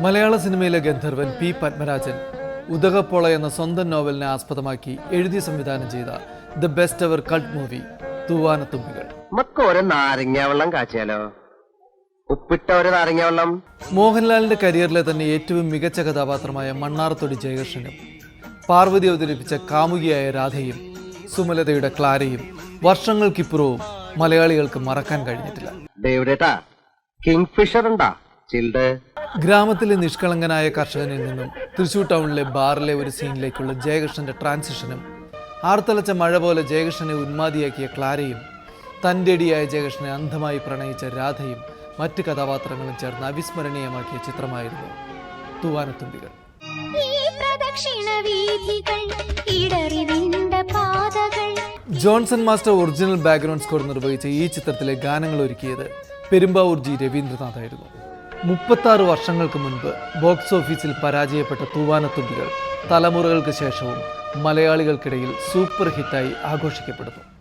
മലയാള സിനിമയിലെ ഗന്ധർവൻ പി പത്മരാജൻ ഉദകപ്പോള എന്ന സ്വന്തം നോവലിനെ ആസ്പദമാക്കി എഴുതി സംവിധാനം ചെയ്ത the best ever cult movie Thoovanathumbikal. നമുക്കൊരു നാരങ്ങ വെള്ളം കാച്ചിയാലോ? ഉപ്പിട്ട ഒരു നാരങ്ങ വെള്ളം. മോഹൻലാലിന്റെ കരിയറിലെ തന്നെ ഏറ്റവും മികച്ച കഥാപാത്രമായ മണ്ണാർത്തൊടി ജയകൃഷ്ണനും പാർവതി അവതരിപ്പിച്ച കാമുകിയായ രാധയും സുമലതയുടെ ക്ലാരയും വർഷങ്ങൾക്കിപ്പുറവും മലയാളികൾക്ക് മറക്കാൻ കഴിഞ്ഞിട്ടില്ല. ദേവരേട്ടാ, കിങ്ഫിഷർ ഉണ്ടാ ചിൽഡ്? ഗ്രാമത്തിലെ നിഷ്കളങ്കനായ കർഷകനിൽ നിന്നും തൃശൂർ ടൗണിലെ ബാറിലെ ഒരു സീനിലേക്കുള്ള ജയകൃഷ്ണന്റെ ട്രാൻസിഷനും ആർത്തലച്ച മഴ പോലെ ജയകൃഷ്ണനെ ഉന്മാദിയാക്കിയ ക്ലാരയും തൻ്റെ അടിയായ ജയകൃഷ്ണനെ അന്ധമായി പ്രണയിച്ച രാധയും മറ്റ് കഥാപാത്രങ്ങളും ചേർന്ന് അവിസ്മരണീയമാക്കിയ ചിത്രമായിരുന്നു Thoovanathumbikal. Johnson master original background score നിർവഹിച്ച ഈ ചിത്രത്തിലെ ഗാനങ്ങൾ ഒരുക്കിയത് പെരുമ്പാവൂർ ജി രവീന്ദ്രനാഥായിരുന്നു. 36 വർഷങ്ങൾക്ക് മുൻപ് ബോക്സ് ഓഫീസിൽ പരാജയപ്പെട്ട തൂവാനത്തുമ്പികൾ തലമുറകൾക്ക് ശേഷവും മലയാളികൾക്കിടയിൽ സൂപ്പർ ഹിറ്റായി ആഘോഷിക്കപ്പെടുന്നു.